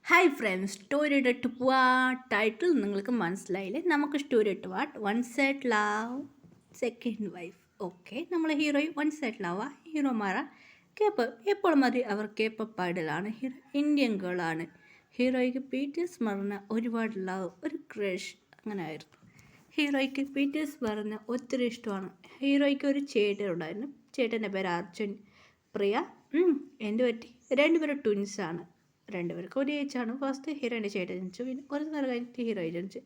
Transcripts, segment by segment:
Hi friends, story ഇട്ട് പോവാ. Title നിങ്ങൾക്ക് മനസ്സിലായില്ലേ? നമുക്ക് സ്റ്റോറി ഇട്ട് പോവാ. One side love second wife. Okay, നമ്മൾ ഹീറോയും വൺ സൈഡ് ലവാ. ഹീറോമാരാ കേപ്പ് എപ്പോഴും മതി അവർ കേപ്പ് പാടലാണ്. ഹീറോ ഇന്ത്യൻ ഗേളാണ്. ഹീറോയ്ക്ക് PTS പറഞ്ഞ ഒരുപാട് ലവ്, ഒരു ക്രഷ് അങ്ങനെ ആയിരുന്നു. ഹീറോയ്ക്ക് PTS പറഞ്ഞ ഒത്തിരി ഇഷ്ടമാണ്. ഹീറോയ്ക്ക് ഒരു ചേട്ടൻ ഉണ്ടായിരുന്നു. ചേട്ടൻ്റെ പേര് അർജുൻ. പ്രിയ എൻ്റെ പറ്റി രണ്ടുപേരും ട്വിൻസാണ്. രണ്ടുപേർക്കും ഒരു ഏജാണ്. ഫസ്റ്റ് ഹീറോയിൻ്റെ ചേട്ടൻ ജനിച്ചു, പിന്നെ കുറച്ച് നേരം കഴിഞ്ഞിട്ട് ഹീറോയിൻ ജനിച്ചു.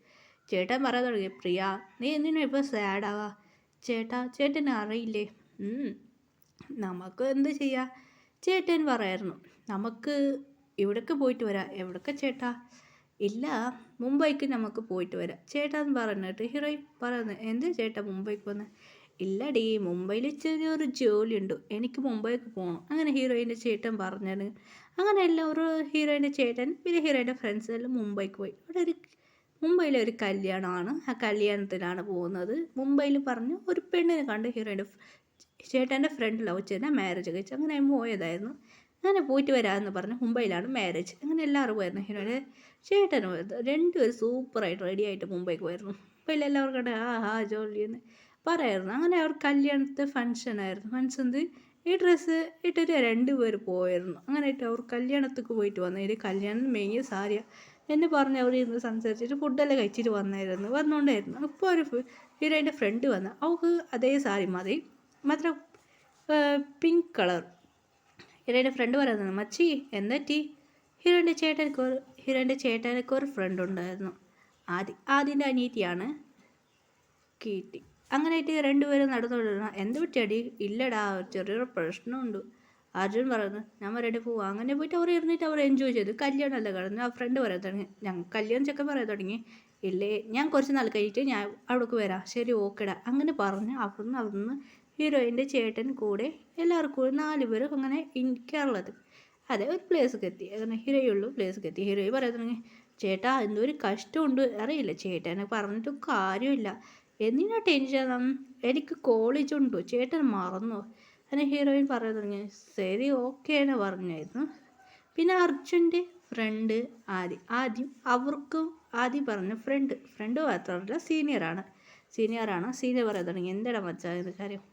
ചേട്ടൻ പറയാൻ തുടങ്ങി, പ്രിയ നീ എന്തിനാ ഇപ്പോൾ സാഡാവാ? ചേട്ടനെ അറിയില്ലേ? നമുക്ക് എന്ത് ചെയ്യാം? ചേട്ടൻ പറയായിരുന്നു, നമുക്ക് ഇവിടേക്ക് പോയിട്ട് വരാം. എവിടേക്ക് ചേട്ടാ? ഇല്ല, മുംബൈക്ക് നമുക്ക് പോയിട്ട് വരാം ചേട്ടാന്ന് പറഞ്ഞിട്ട് ഹീറോയിൻ പറയുന്നത്, എന്ത് ചേട്ടാ മുംബൈക്ക് വന്ന്? ഇല്ലടി, മുംബൈയിൽ ചെറിയൊരു ജോലിയുണ്ട്, എനിക്ക് മുംബൈക്ക് പോകണം. അങ്ങനെ ഹീറോയിൻ്റെ ചേട്ടൻ പറഞ്ഞത്. അങ്ങനെ എല്ലാവരും ഹീറോയിൻ്റെ ചേട്ടൻ പിന്നെ ഹീറോയിൻ്റെ ഫ്രണ്ട്സ് എല്ലാം മുംബൈക്ക് പോയി. മുംബൈയിലെ ഒരു കല്യാണമാണ്. ആ കല്യാണത്തിലാണ് പോകുന്നത്. മുംബൈയിൽ പറഞ്ഞ് ഒരു പെണ്ണിനെ കണ്ട് ഹീറോയിൻ്റെ ചേട്ടൻ്റെ ഫ്രണ്ട് ലവ് ചെയ്താൽ മാരേജ് കഴിച്ചു. അങ്ങനെ പോയതായിരുന്നു. അങ്ങനെ പോയിട്ട് വരാമെന്ന് പറഞ്ഞ് മുംബൈയിലാണ് മാരേജ്. അങ്ങനെ എല്ലാവരും പോയിരുന്നു. ഹീറോയിൻ്റെ ചേട്ടനും പോയത്. രണ്ടുപേരും സൂപ്പറായിട്ട് റെഡിയായിട്ട് മുംബൈക്ക് പോയിരുന്നു. മുംബൈയിൽ എല്ലാവരും കണ്ട് ജോലിയെന്ന് പറയായിരുന്നു. അങ്ങനെ അവർ കല്യാണത്തെ ഫങ്ഷനായിരുന്നു. ഫങ്ഷന് ഈ ഡ്രസ്സ് ഇട്ടിട്ട് രണ്ടുപേർ പോയിരുന്നു. അങ്ങനെ ആയിട്ട് അവർ കല്യാണത്തേക്ക് പോയിട്ട് വന്നതിൽ കല്യാണം മെയിൻ സാരിയാണ് എന്ന് പറഞ്ഞ് അവർ ഇന്ന് സംസാരിച്ചിട്ട് ഫുഡെല്ലാം കഴിച്ചിട്ട് വന്നുകൊണ്ടായിരുന്നു. അപ്പോൾ ഒരു ഹീറോയിൻ്റെ ഫ്രണ്ട് വന്ന് അവൾക്ക് അതേ സാരി മതി, മാത്രം പിങ്ക് കളർ. ഹീറോയിൻ്റെ ഫ്രണ്ട് പറയുന്നത്, മച്ചി എന്തെറ്റി? ഹീറോയിൻ്റെ ചേട്ടനൊക്കെ ഒരു ഫ്രണ്ട് ഉണ്ടായിരുന്നു. ആദ്യൻ്റെ അനിയത്തിയാണ് കീർത്തി. അങ്ങനെയായിട്ട് രണ്ടുപേരും നടന്നുകൊണ്ടിരുന്ന എന്ത് പറ്റിയടി? ഇല്ലടാ, ചെറിയൊരു പ്രശ്നമുണ്ട്. അർജുൻ പറയുന്നു, ഞാൻ വരട്ടെ പോവാം. അങ്ങനെ പോയിട്ട് അവർ ഇരുന്നിട്ട് അവർ എൻജോയ് ചെയ്തു. കല്യാണമല്ല കിടന്നു. ആ ഫ്രണ്ട് പറയാൻ തുടങ്ങി, ഞങ്ങൾ കല്യാണം ചെക്കൻ പറയാൻ തുടങ്ങി, ഇല്ലേ ഞാൻ കുറച്ച് നാൾ കഴിഞ്ഞിട്ട് ഞാൻ അവിടേക്ക് വരാം. ശരി ഓക്കെടാ. അങ്ങനെ പറഞ്ഞ് അവിടുന്ന് ഹീറോയിൻ്റെ ചേട്ടൻ കൂടെ എല്ലാവർക്കും കൂടി 4 പേരും അങ്ങനെ കേരളത്തിൽ അതെ ഒരു പ്ലേസൊക്കെ എത്തി. അങ്ങനെ ഹീറോയുള്ളൂ പ്ലേസൊക്കെ എത്തി. ഹീറോയി പറയാൻ തുടങ്ങി, ചേട്ടാ എന്തോ ഒരു കഷ്ടമുണ്ട് അറിയില്ല, ചേട്ടനെ പറഞ്ഞിട്ട് കാര്യമില്ല. എന്തിനാ ടെൻഷൻ? എനിക്ക് കോളേജ് ഉണ്ടോ? ചേട്ടൻ മറന്നോ? അങ്ങനെ ഹീറോയിൻ പറയാൻ തുടങ്ങി. ശരി ഓക്കെ എന്ന് പറഞ്ഞായിരുന്നു. പിന്നെ അർജുൻ്റെ ഫ്രണ്ട് ആദ്യം പറഞ്ഞ ഫ്രണ്ട് മാത്രമല്ല സീനിയർ പറയാൻ തുടങ്ങി, എന്താടാ മച്ചാ ഇത് കാര്യം?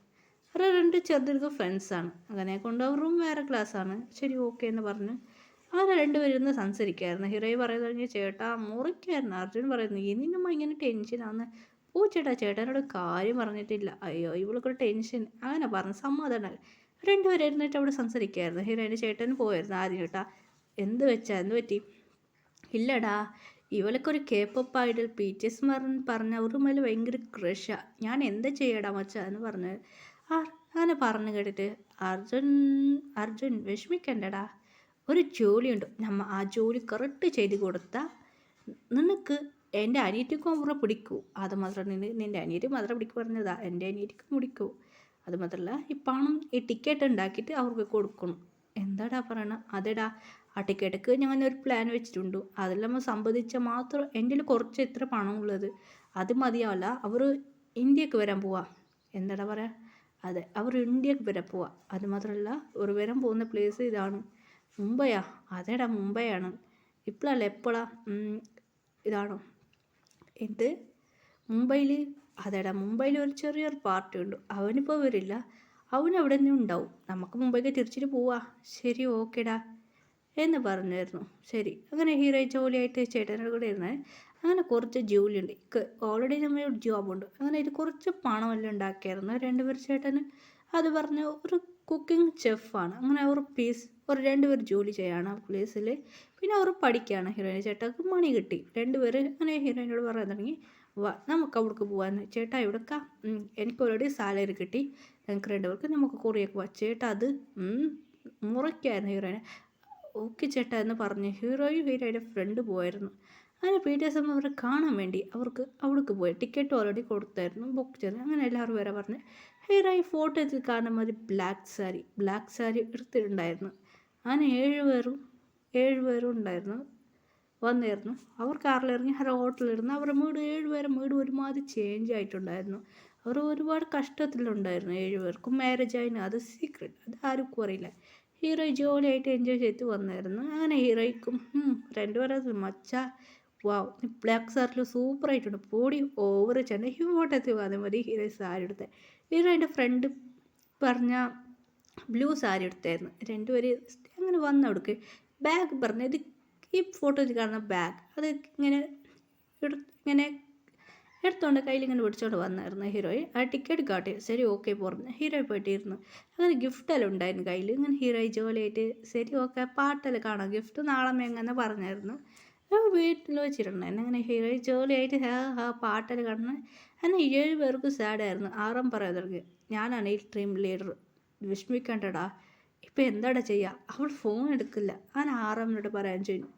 അവരുടെ 2 ചെറുതൊരു ഫ്രണ്ട്സാണ്. അങ്ങനെ കൊണ്ട് അവരും വേറെ ക്ലാസ്സാണ്. ശരി ഓക്കെ എന്ന് പറഞ്ഞ് അങ്ങനെ രണ്ടുപേരും ഇന്ന് സംസാരിക്കായിരുന്നു. ഹീറോയി പറയാൻ തുടങ്ങി, ചേട്ടാ മുറിക്കായിരുന്നു. അർജുൻ പറയുന്നു, എന്തിനമ്മ ഇങ്ങനെ ടെൻഷനാന്ന്? ചേട്ടനോട് കാര്യം പറഞ്ഞിട്ടില്ല. അയ്യോ ഇവൾക്കൊരു ടെൻഷൻ. അങ്ങനെ പറഞ്ഞ് സമാധാനം. രണ്ടുപേരും ഇരുന്നിട്ട് അവിടെ സംസാരിക്കായിരുന്നു. ഹീറോയിൻ്റെ ചേട്ടൻ പോയായിരുന്നു ആദ്യം. ചേട്ടാ എന്ത് പറ്റി? ഇല്ലടാ, ഇവൾക്കൊരു കേപ്പപ്പ് ഐഡൽ PTS പറഞ്ഞ അവരുടെ മേലെ ഭയങ്കര ക്രഷാ. ഞാൻ എന്താ ചെയ്യടാ മച്ചാ എന്ന് പറഞ്ഞ് അങ്ങനെ പറഞ്ഞു കേട്ടിട്ട് അർജുൻ വിഷമിക്കണ്ടടാ, ഒരു ജോലിയുണ്ട്. നമ്മ ആ ജോലി കറക്റ്റ് ചെയ്ത് കൊടുത്താൽ നിനക്ക് എൻ്റെ അനിയത്തിക്കും അവരെ പിടിക്കൂ. അത് മാത്രമല്ല നിൻ്റെ അനിയത്തി മാത്രം പിടിക്കൂ പറഞ്ഞതാ, എൻ്റെ അനിയത്തിക്കും പിടിക്കൂ. അത് മാത്രമല്ല ഈ പണം ഈ ടിക്കറ്റ് ഉണ്ടാക്കിയിട്ട് അവർക്ക് കൊടുക്കണം. എന്താടാ പറയണ? അതെടാ, ആ ടിക്കറ്റൊക്കെ ഞാൻ ഒരു പ്ലാൻ വെച്ചിട്ടുണ്ട്. അതെല്ലാം സംബന്ധിച്ചാൽ മാത്രം എൻ്റെ കുറച്ച് എത്ര പണമുള്ളത് അത് മതിയാവില്ല. അവർ ഇന്ത്യക്ക് വരാൻ പോവാ. എന്താടാ പറയാ? അതെ, അവർ ഇന്ത്യക്ക് വരെ പോവാ. അത് മാത്രമല്ല ഒരു വരാൻ പോകുന്ന പ്ലേസ് ഇതാണ്, മുംബൈയാ. അതേടാ മുംബൈയാണ്. ഇപ്പോഴല്ല എപ്പോഴാ? ഇതാണോ എന്ത് മുംബൈയിൽ? അതേടാ മുംബൈയിൽ ഒരു ചെറിയൊരു പാർട്ടി ഉണ്ട്. അവനിപ്പോൾ വരില്ല, അവനവിടെ തന്നെ ഉണ്ടാവും. നമുക്ക് മുംബൈക്ക് തിരിച്ചിട്ട് പോവാ. ശരി ഓക്കേടാ എന്ന് പറഞ്ഞായിരുന്നു. ശരി അങ്ങനെ ഹീറോ ജോലിയായിട്ട് ചേട്ടനോട് കൂടെ ഇരുന്നാൽ അങ്ങനെ കുറച്ച് ജോലിയുണ്ട്. ഓൾറെഡി നമ്മൾ ജോബുണ്ട്. അങ്ങനെ ഇത് കുറച്ച് പണമെല്ലാം ഉണ്ടാക്കിയായിരുന്നു രണ്ടുപേർ ചേട്ടന്. അത് പറഞ്ഞ ഒരു കുക്കിംഗ് ഷെഫാണ്. അങ്ങനെ അവർ ഒരു 2 പേർ ജോലി ചെയ്യാണ് ആ പ്ലേസിൽ. പിന്നെ അവർ പഠിക്കുകയാണ്. ഹീറോയിൻ ചേട്ടാക്ക് മണി കിട്ടി. 2 പേർ അങ്ങനെ ഹീറോയിനോട് പറയാൻ തുടങ്ങി, വാ നമുക്ക് അവിടേക്ക് പോകാമെന്ന്. ചേട്ടാ ഇവിടേക്കാ? എനിക്ക് ഓൾറെഡി സാലറി കിട്ടി, ഞങ്ങൾക്ക് 2 പേർക്ക് നമുക്ക് കൊറിയൊക്കെ പോവാം. ചേട്ടാ അത് മുറയ്ക്കായിരുന്നു ഹീറോയിനെ. ഓക്കെ ചേട്ടാ എന്ന് പറഞ്ഞ് ഹീറോയിൻ്റെ ഫ്രണ്ട് പോയായിരുന്നു. അങ്ങനെ PTS അവരെ കാണാൻ വേണ്ടി അവർക്ക് അവിടേക്ക് പോയി. ടിക്കറ്റ് ഓൾറെഡി കൊടുത്തായിരുന്നു, ബുക്ക് ചെയ്ത്. അങ്ങനെ എല്ലാവരും വരെ പറഞ്ഞ് ഹീറോയി ഫോട്ടോ എടുത്ത് കാണുന്ന മാതിരി ബ്ലാക്ക് സാരി എടുത്തിട്ടുണ്ടായിരുന്നു. അങ്ങനെ 7 പേരും ഉണ്ടായിരുന്നു വന്നായിരുന്നു. അവർ കാറിലിറങ്ങി ഹോട്ടലിലിരുന്ന് അവരുടെ വീട് 7 പേരെ വീട് ഒരുമാതിരി ചേഞ്ച് ആയിട്ടുണ്ടായിരുന്നു. അവർ ഒരുപാട് കഷ്ടത്തിലുണ്ടായിരുന്നു. 7 പേർക്കും മാരേജ് ആയിരുന്നു. അത് സീക്രട്ട്, അത് ആർക്കും അറിയില്ല. ഹീറോ ജോളിയായിട്ട് എൻജോയ് ചെയ്തിട്ട് വന്നായിരുന്നു. അങ്ങനെ ഹീറോയ്ക്കും ഫ്രണ്ട് പറയുന്നത് മച്ചാ വാവ് നീ ബ്ലാക്ക് സാരിൽ സൂപ്പറായിട്ടുണ്ട് പൊടി ഓവർ ചെന്ന് ഇങ്ങോട്ടെത്തി വന്നാൽ മതി. ഹീറോ സാരി എടുത്തത്. ഹീറോയുടെ ഫ്രണ്ട് പറഞ്ഞ ബ്ലൂ സാരി എടുത്തായിരുന്നു. രണ്ടുപേരും അങ്ങനെ വന്നവിടേക്ക് ബാഗ് പറഞ്ഞു ഇത് ഈ ഫോട്ടോയിൽ കാണുന്ന ബാഗ് അത് ഇങ്ങനെ ഇങ്ങനെ എടുത്തോണ്ട് കയ്യിൽ ഇങ്ങനെ പിടിച്ചോണ്ട് വന്നായിരുന്നു ഹീറോയെ. ആ ടിക്കറ്റ് കാട്ടി ശരി ഓക്കെ പറഞ്ഞു. ഹീറോയെ പോയിട്ടിരുന്നു. അങ്ങനെ ഗിഫ്റ്റെല്ലാം ഉണ്ടായിരുന്നു കയ്യിൽ. ഇങ്ങനെ ഹീറോയെ ജോലിയായിട്ട് ശരി ഓക്കെ പാട്ടെല്ലാം കാണാം ഗിഫ്റ്റ് നാളെ എങ്ങനെ പറഞ്ഞായിരുന്നു. വീട്ടിൽ വെച്ചിട്ടുണ്ടായിരുന്നു. അങ്ങനെ ഹീറോയെ ജോലിയായിട്ട് പാട്ടെല്ലാം കാണുന്നത്. അങ്ങനെ 7 പേർക്ക് സാഡായിരുന്നു. ആറാം പറയാൻ തുടങ്ങി ഞാനാണ് ഈ ടീം ലീഡർ വിഷമിക്കണ്ടടാ ഇപ്പം എന്താടാ ചെയ്യുക. അവൾ ഫോൺ എടുക്കില്ല. ഞാൻ ആറാമിനോട് പറയാൻ ചെയ്യും.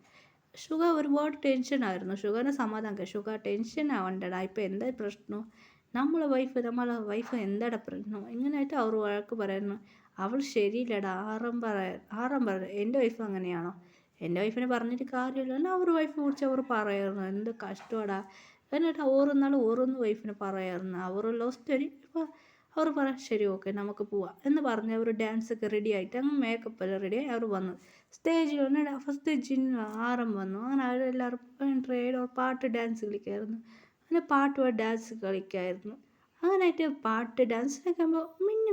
ഷുഗ ഒരുപാട് ടെൻഷനായിരുന്നു. ഷുഗറിന് സമാധാനം ഷുഗ ടെൻഷൻ ആവണ്ടടാ ഇപ്പം എന്താ പ്രശ്നം. നമ്മളെ വൈഫ് എന്താടാ പ്രശ്നം ഇങ്ങനെയായിട്ട് അവർ വഴക്ക് പറയുന്നു. അവൾ ശരിയില്ലടാ ആറാം പറയാൻ എൻ്റെ വൈഫ് അങ്ങനെയാണോ. എൻ്റെ വൈഫിനെ പറഞ്ഞിട്ട് കാര്യമില്ല അവർ വൈഫ് കുറിച്ച് അവർ പറയായിരുന്നു. എന്ത് കഷ്ടമാടാ. എന്നിട്ട് ഓരോന്ന് വൈഫിന് പറയായിരുന്നു. അവർ ലോസ്റ്റ് അടി ഇപ്പോൾ അവർ പറയാം ശരി ഓക്കെ നമുക്ക് പോവാം എന്ന് പറഞ്ഞ് അവർ ഡാൻസൊക്കെ റെഡി ആയിട്ട് അങ്ങ് മേക്കപ്പ് എല്ലാം റെഡിയായി അവർ വന്നു. സ്റ്റേജിൽ വന്ന് ഫസ്റ്റ് ആറം വന്നു. അങ്ങനെ അവരെല്ലാവരും ട്രേഡ് പാട്ട് ഡാൻസ് കളിക്കായിരുന്നു. അങ്ങനെ പാട്ട് ഡാൻസ് കളിക്കായിരുന്നു. അങ്ങനെയായിട്ട് പാട്ട് ഡാൻസിനൊക്കെ ആകുമ്പോൾ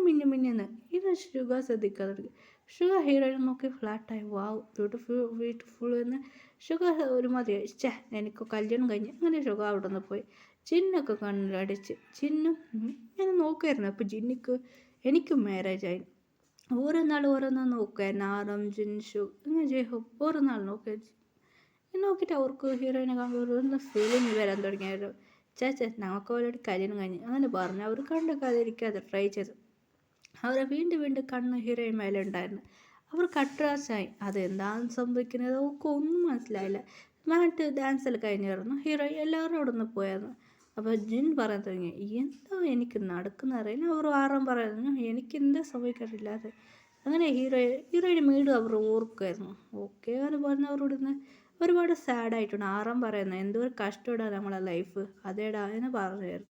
മിന്നുന്ന് ഇത് ഷുഗ ശ്രദ്ധിക്കാൻ തുടങ്ങി. ഷുഗ ഹീറോയിനെ നോക്കി ഫ്ലാറ്റായി വാവ് ബ്യൂട്ടിഫുൾ എന്ന് ഷുഗ ഒരുമാതിരി എനിക്ക് കല്യാണം കഴിഞ്ഞ് അങ്ങനെ ഷുഗ അവിടെ നിന്ന് പോയി. ജിന്നൊക്കെ കണ്ണടിച്ച് ജിന്നും ഇങ്ങനെ നോക്കുമായിരുന്നു. അപ്പോൾ ജിന്നിക്ക് എനിക്കും മാരേജായി. ഓരോന്ന് നോക്കുമായിരുന്നു. ആറം ജിൻഷു ഇങ്ങനെ ജയ്ഹോ ഓരോ നാൾ നോക്കിയിട്ട് അവർക്ക് ഹീറോയിനെ കാണുമ്പോൾ ഒന്ന് ഫീലിംഗ് വരാൻ തുടങ്ങിയായിരുന്നു. നമുക്ക് അവരോട് കല്യാണം കഴിഞ്ഞ് അങ്ങനെ പറഞ്ഞു. അവർ കണ്ടിരിക്കാതെ ട്രൈ ചെയ്തു. അവരെ വീണ്ടും കണ്ണ് ഹീറോയിൻ മേലെ ഉണ്ടായിരുന്നു. അവർ കട്രാശായി. അതെന്താണ് സംഭവിക്കുന്നത് അവർക്ക് ഒന്നും മനസ്സിലായില്ല. മാറ്റ് ഡാൻസെല്ലാം കഴിഞ്ഞായിരുന്നു. ഹീറോ എല്ലാവരും അവിടെ നിന്ന് പോയായിരുന്നു. അപ്പോൾ ജിൻ പറയാൻ തുടങ്ങി എന്താ എനിക്ക് നടക്കുന്നറിയില്ല. അവർ ആറാം പറയുന്നു എനിക്കെന്താ സംഭവിക്കാറില്ലാതെ. അങ്ങനെ ഹീറോയുടെ വീട് അവർ ഓർക്കുമായിരുന്നു. ഓക്കെ എന്ന് പറഞ്ഞ് അവർ ഇവിടുന്ന് ഒരുപാട് സാഡായിട്ടുണ്ട്. ആറാം പറയുന്നത് എന്തോ ഒരു കഷ്ടപ്പെടാ നമ്മളെ ലൈഫ് അതേടാ എന്ന് പറഞ്ഞു.